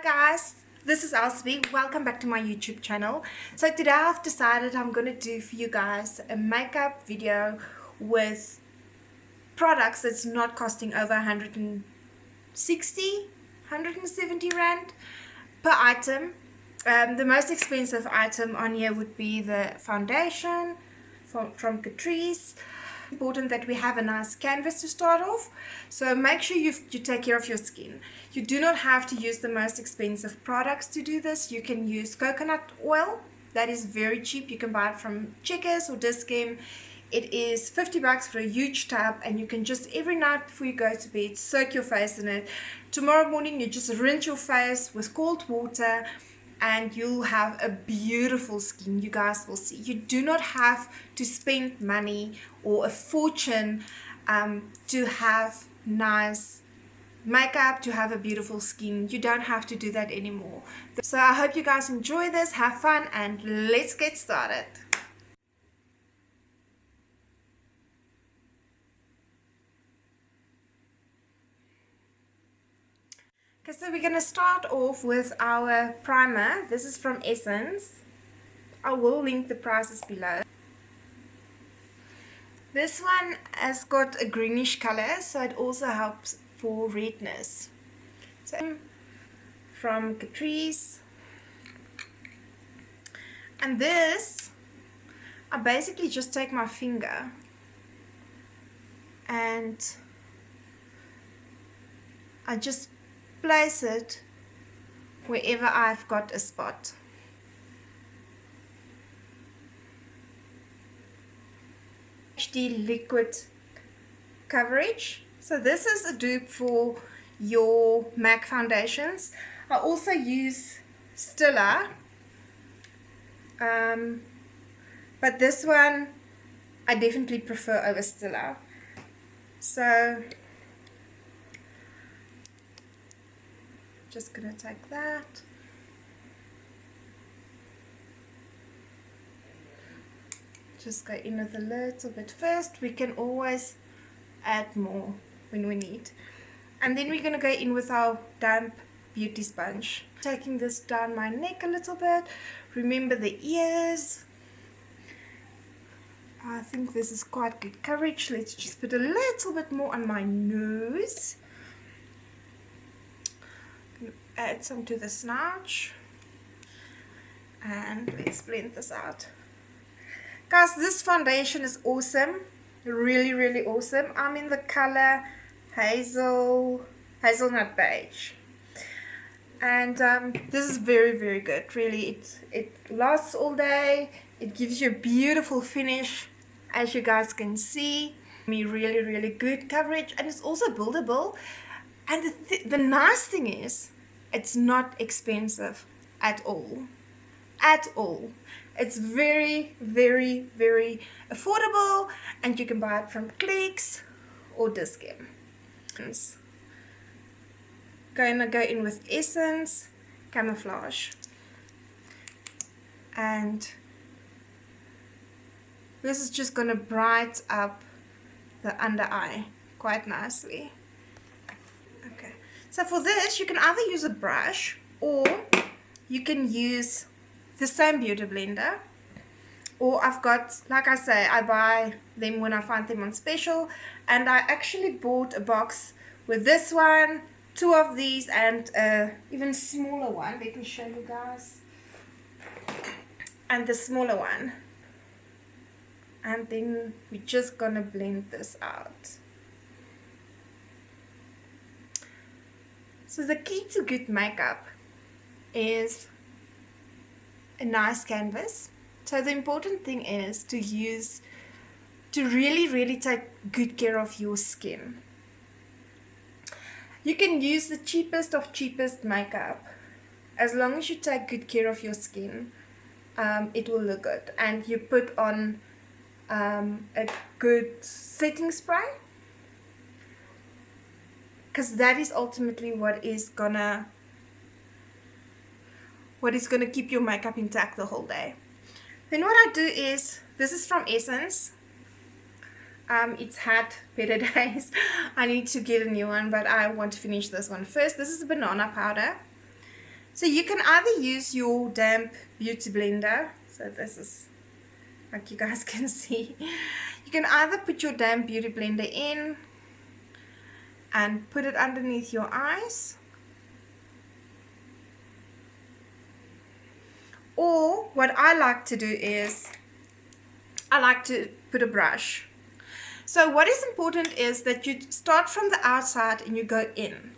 guys, this is Elsby. Welcome back to my YouTube channel. So today I've decided I'm going to do for you guys a makeup video with products that's not costing over 160, 170 rand per item. The most expensive item on here would be the foundation from Catrice. Important that we have a nice canvas to start off, so make sure you take care of your skin. You do not have to use the most expensive products to do this. You can use coconut oil. That is very cheap. You can buy it from Checkers or Dis-Chem. It is 50 bucks for a huge tub, and you can just every night before you go to bed soak your face in it. Tomorrow morning you just rinse your face with cold water and you'll have a beautiful skin. You guys will see. You do not have to spend money or a fortune to have nice makeup, to have a beautiful skin. You don't have to do that anymore. So I hope you guys enjoy this, have fun, and let's get started. Okay, so we're going to start off with our primer. This is from Essence. I will link the prices below. This one has got a greenish color, so it also helps for redness. So from Catrice. And this, I basically just take my finger and I just place it wherever I've got a spot. HD liquid coverage. So this is a dupe for your MAC foundations. I also use Stila, but this one I definitely prefer over Stila. So just gonna take that. Just go in with a little bit first. We can always add more when we need. And then we're gonna go in with our damp beauty sponge. Taking this down my neck a little bit. Remember the ears. I think this is quite good coverage. Let's just put a little bit more on my nose. Add some to the snout, and let's blend this out. Guys, this foundation is awesome, really awesome. I'm in the color hazelnut beige, and this is very good. Really, it lasts all day. It gives you a beautiful finish, as you guys can see. Really good coverage, and it's also buildable. And the nice thing is, it's not expensive at all. It's very affordable, and you can buy it from Clicks or Dis-Chem. Gonna go in with Essence Camouflage, and this is just gonna brighten up the under eye quite nicely. So for this, you can either use a brush, or you can use the same beauty blender. Or I've got, like I say, I buy them when I find them on special. And I actually bought a box with this one, 2 of these, and even smaller one. Let me show you guys. And the smaller one. And then we're just gonna blend this out. So the key to good makeup is a nice canvas. So the important thing is to really take good care of your skin. You can use the cheapest of cheapest makeup. As long as you take good care of your skin, it will look good. And you put on a good setting spray, because that is ultimately what is gonna keep your makeup intact the whole day. Then what I do is, this is from Essence. It's had better days. I need to get a new one, but I want to finish this one first. This is a banana powder. So you can either use your damp beauty blender. So this is, like you guys can see, you can either put your damp beauty blender in and put it underneath your eyes, or what I like to do is I like to put a brush. So what is important is that you start from the outside and you go in,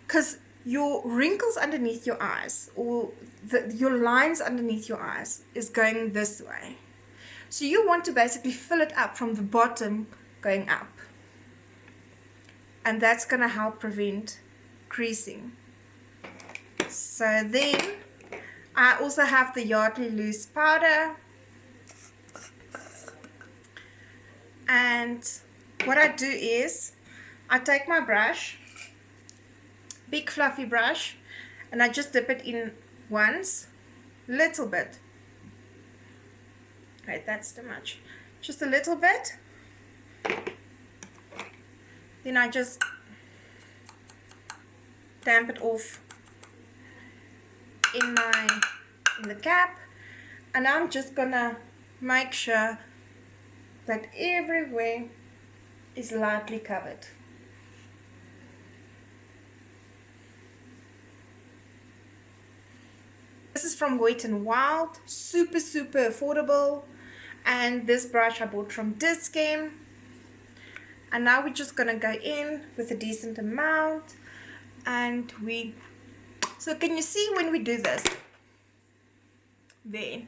because your wrinkles underneath your eyes, or your lines underneath your eyes, is going this way. So you want to basically fill it up from the bottom going up, and that's going to help prevent creasing. So then I also have the Yardley loose powder, and what I do is I take my brush, big fluffy brush, and I just dip it in once, little bit. Right, that's too much. Just a little bit. Then I just damp it off in the cap, and I'm just gonna make sure that everywhere is lightly covered. This is from Wetnwild, super affordable, and this brush I bought from Discam. And now we're just gonna go in with a decent amount, and so can you see when we do this? There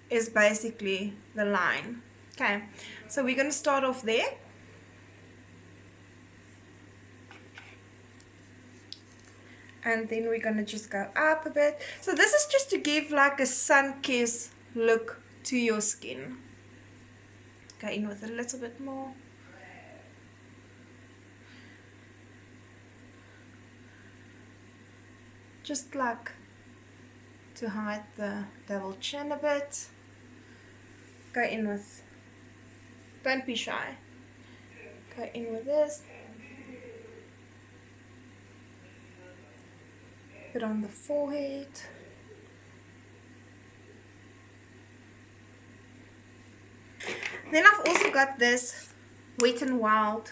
is basically the line. Okay, so we're gonna start off there. And then we're gonna just go up a bit. So this is just to give like a sun-kissed look to your skin. Go in with a little bit more. Just like to hide the double chin a bit. Go in with, don't be shy. Go in with this. Put on the forehead. Then I've also got this Wetnwild,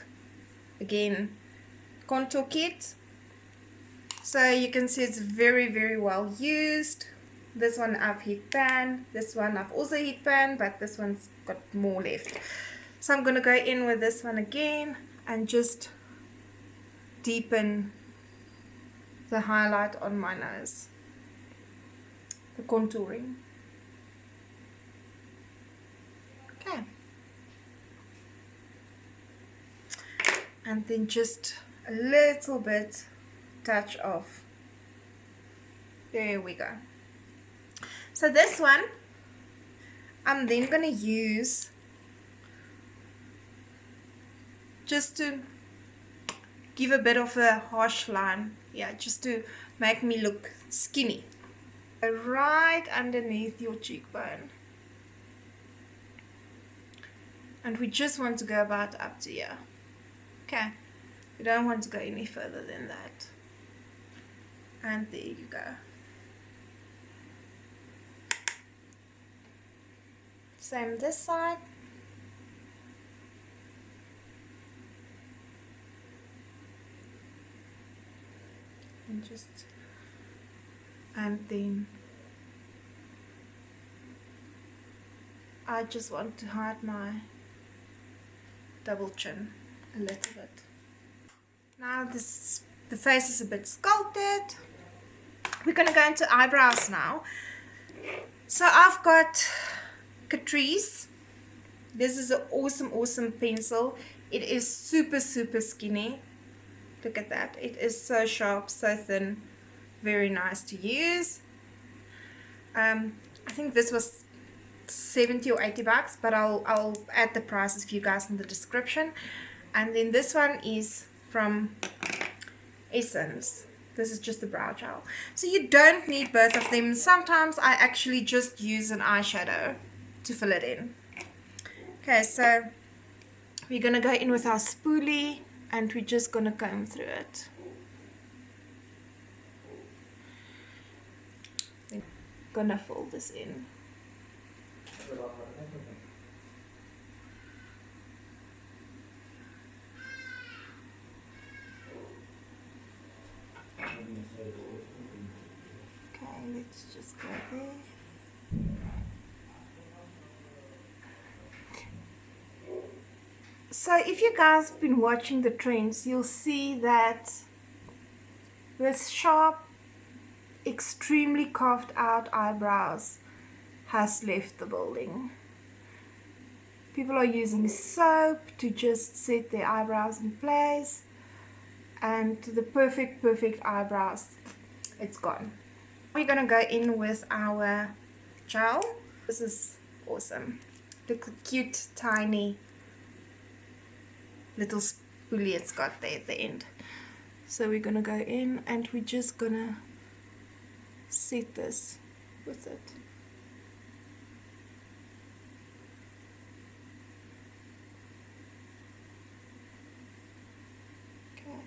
again, contour kit. So you can see it's very well used. This one I've heat pan, this one I've also heat pan, but this one's got more left. So I'm gonna go in with this one again and just deepen the highlight on my nose, the contouring. Okay, and then just a little bit touch of, there we go. So this one I'm then gonna use just to give a bit of a harsh line, yeah, just to make me look skinny, right underneath your cheekbone. And we just want to go about up to here. Okay, we don't want to go any further than that. And there you go. Same this side. And then I just want to hide my double chin a little bit. Now the face is a bit sculpted. We're gonna go into eyebrows now. So I've got Catrice. This is an awesome pencil. It is super skinny. Look at that. It is so sharp, so thin, very nice to use. I think this was 70 or 80 bucks, but I'll add the prices for you guys in the description. And then this one is from Essence. This is just the brow gel. So you don't need both of them. Sometimes I actually just use an eyeshadow to fill it in. Okay, so we're gonna go in with our spoolie and we're just gonna comb through it. I'm gonna fill this in. Okay, let's just go there. So if you guys have been watching the trends, you'll see that this sharp, extremely carved out eyebrows has left the building. People are using soap to just set their eyebrows in place, and the perfect eyebrows, it's gone. We're gonna go in with our gel. This is awesome. Look at the cute tiny little spoolie it's got there at the end. So we're gonna go in and we're just gonna set this with it. Okay.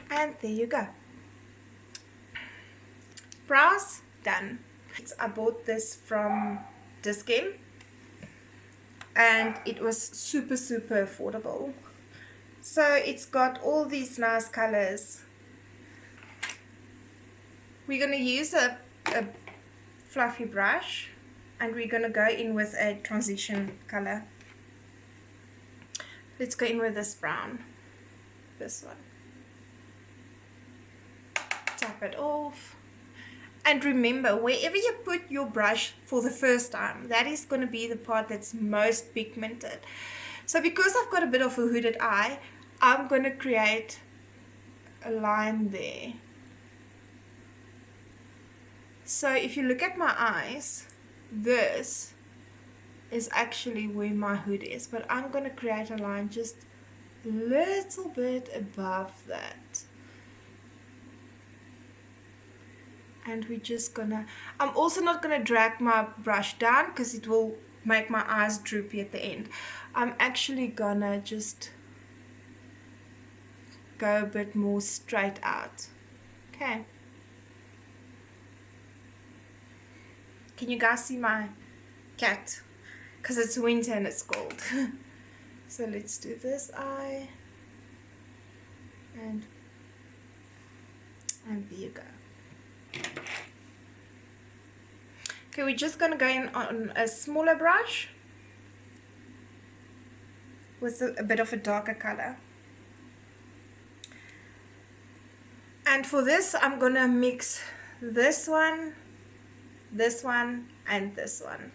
And there you go. Brows done. I bought this from Discount and it was super affordable. So it's got all these nice colors. We're going to use a fluffy brush and we're going to go in with a transition color. Let's go in with this brown, this one. Tap it off. And remember, wherever you put your brush for the first time, that is going to be the part that's most pigmented. So because I've got a bit of a hooded eye, I'm going to create a line there. So if you look at my eyes, this is actually where my hood is. But I'm going to create a line just a little bit above that. And we're just gonna, I'm also not gonna drag my brush down because it will make my eyes droopy at the end. I'm actually gonna just go a bit more straight out. Okay. Can you guys see my cat? Because it's winter and it's cold. So let's do this eye. And there you go. Okay, we're just going to go in on a smaller brush with a bit of a darker color. And for this, I'm going to mix this one, and this one.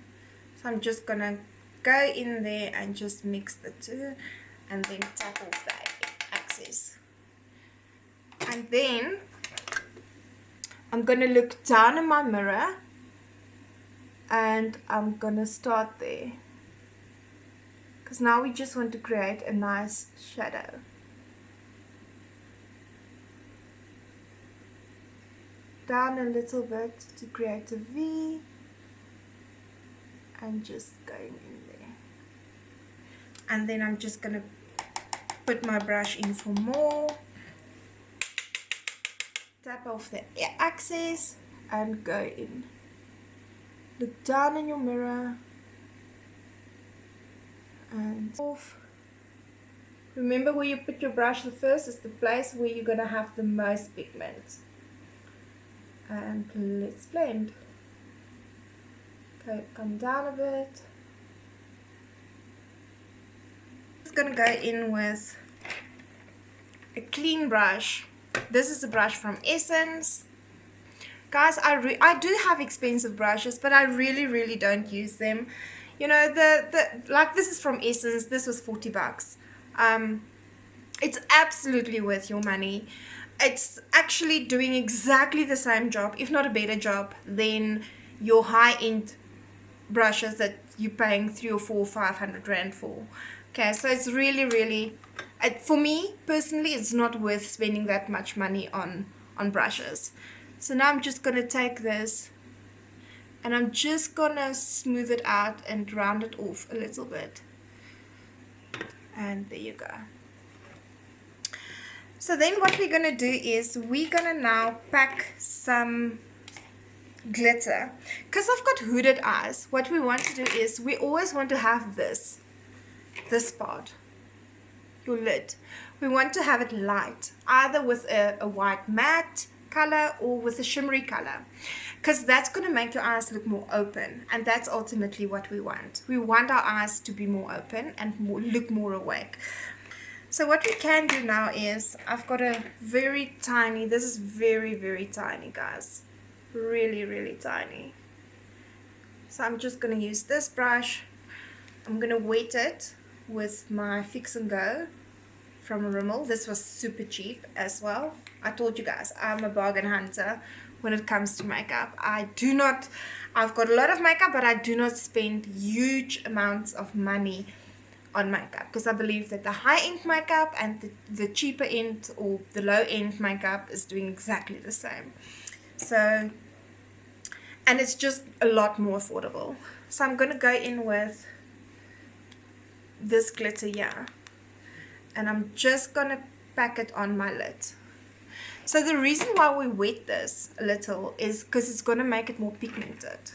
So I'm just going to go in there and just mix the two and then tap off the axis. And then I'm going to look down in my mirror and I'm going to start there. Because now we just want to create a nice shadow. Down a little bit to create a V. And just going in there. And then I'm just going to put my brush in for more. Tap off the axis and go in. Look down in your mirror and off. Remember where you put your brush the first is the place where you're going to have the most pigment. And let's blend. Okay, come down a bit. Just going to go in with a clean brush. This is a brush from Essence. Guys, I do have expensive brushes, but I really don't use them. You know, like this is from Essence. This was 40 bucks. It's absolutely worth your money. It's actually doing exactly the same job, if not a better job, than your high-end brushes that you're paying 300 or 400 or 500 rand for. Okay, so it's really, for me personally, it's not worth spending that much money on brushes. So now I'm just going to take this and I'm just going to smooth it out and round it off a little bit. And there you go. So then what we're going to do is we're going to now pack some glitter. Because I've got hooded eyes, what we want to do is we always want to have this part, your lid. We want to have it light, either with a white matte color or with a shimmery color, because that's going to make your eyes look more open, and that's ultimately what we want. We want our eyes to be more open and look more awake. So what we can do now is, I've got a very tiny, this is very, very tiny, guys. Really, really tiny. So I'm just going to use this brush. I'm going to wet it with my Fix and Go from Rimmel. This was super cheap as well. I told you guys, I'm a bargain hunter when it comes to makeup. I've got a lot of makeup, but I do not spend huge amounts of money on makeup, because I believe that the high-end makeup and the cheaper end or the low-end makeup is doing exactly the same. So, and it's just a lot more affordable. So I'm going to go in with this glitter here, and I'm just going to pack it on my lid. So the reason why we wet this a little is because it's going to make it more pigmented.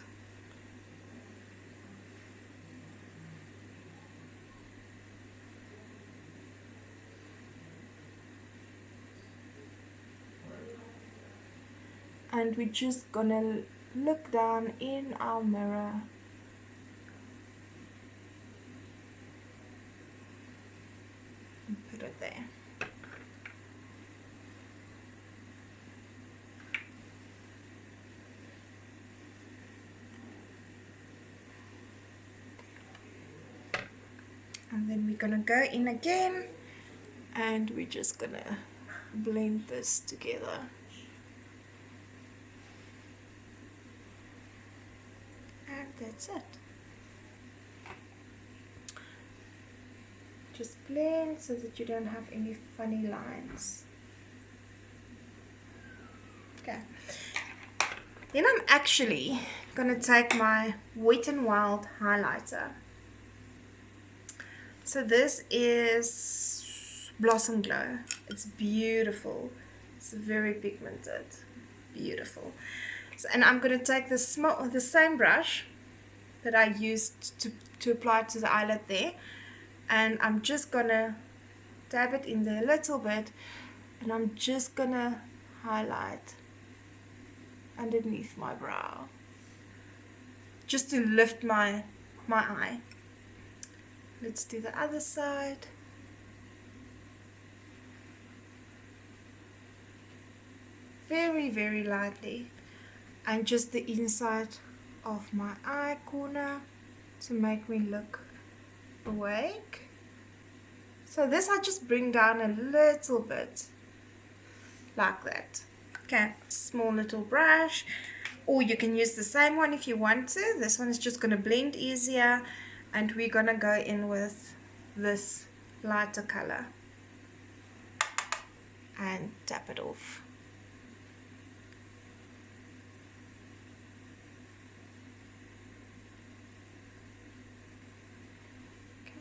And we're just gonna look down in our mirror and put it there. And then we're gonna go in again, and we're just gonna blend this together. And that's it. Just blend so that you don't have any funny lines. Okay. Then I'm actually gonna take my Wetnwild highlighter. So this is Blossom Glow. It's beautiful. It's very pigmented. Beautiful. So, and I'm going to take the same brush that I used to apply to the eyelid there, and I'm just going to dab it in there a little bit, and I'm just going to highlight underneath my brow, just to lift my eye. Let's do the other side. Very, very lightly. And just the inside of my eye corner to make me look awake. So this I just bring down a little bit, like that. Okay, small little brush. Or you can use the same one if you want to. This one is just going to blend easier. And we're going to go in with this lighter color and tap it off. Okay.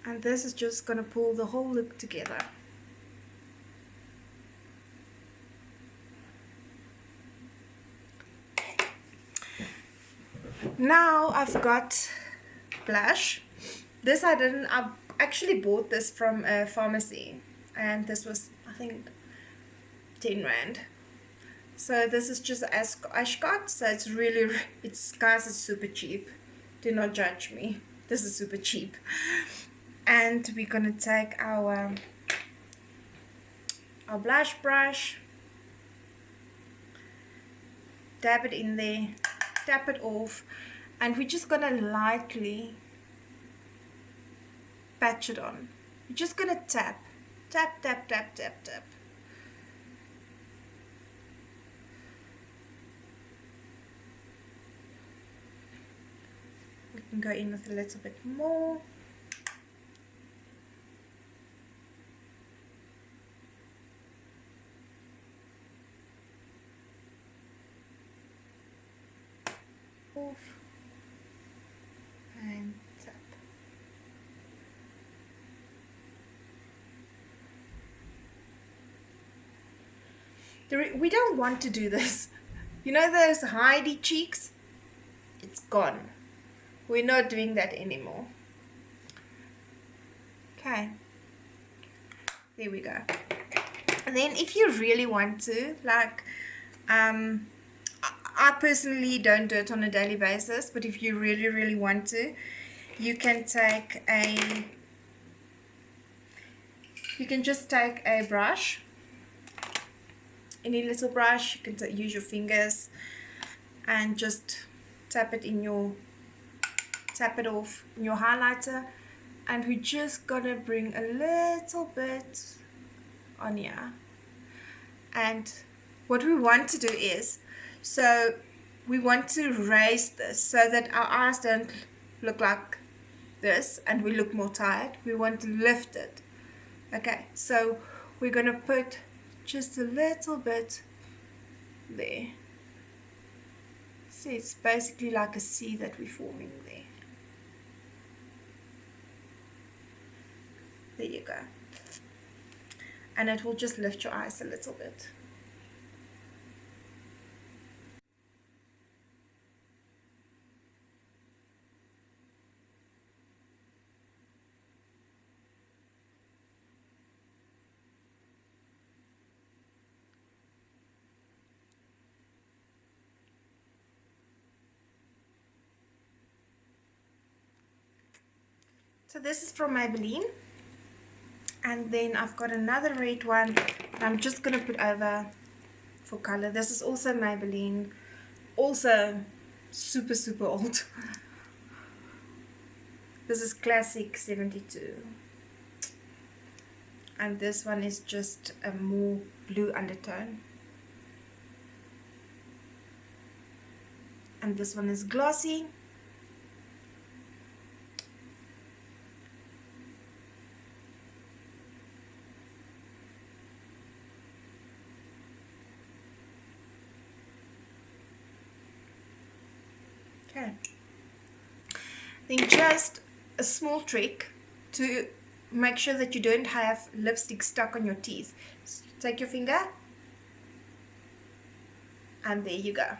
And this is just going to pull the whole look together. Now I've got blush. This I actually bought this from a pharmacy, and this was, I think, 10 rand. So this is just Ascot, so it's really, guys, it's super cheap. Do not judge me. This is super cheap. And we're gonna take our blush brush, dab it in there, tap it off, and we're just gonna lightly patch it on. We're just gonna tap, tap, tap, tap, tap, tap. We can go in with a little bit more. Off and tap. We don't want to do this. You know those Heidi cheeks? It's gone. We're not doing that anymore. Okay. There we go. And then if you really want to, like, I personally don't do it on a daily basis, but if you really, really want to, you can take you can just take a brush, any little brush. You can use your fingers and just tap it off in your highlighter, and we're just gonna bring a little bit on here. And what we want to do is, so we want to raise this so that our eyes don't look like this and we look more tired. We want to lift it. Okay, so we're gonna put just a little bit there. See, it's basically like a C that we're forming there. There you go. And it will just lift your eyes a little bit. So this is from Maybelline. And then I've got another red one that I'm just going to put over for color. This is also Maybelline. Also super, super old. This is Classic 72. And this one is just a more blue undertone. And this one is Glossy. Okay. Then just a small trick to make sure that you don't have lipstick stuck on your teeth. So take your finger and there you go.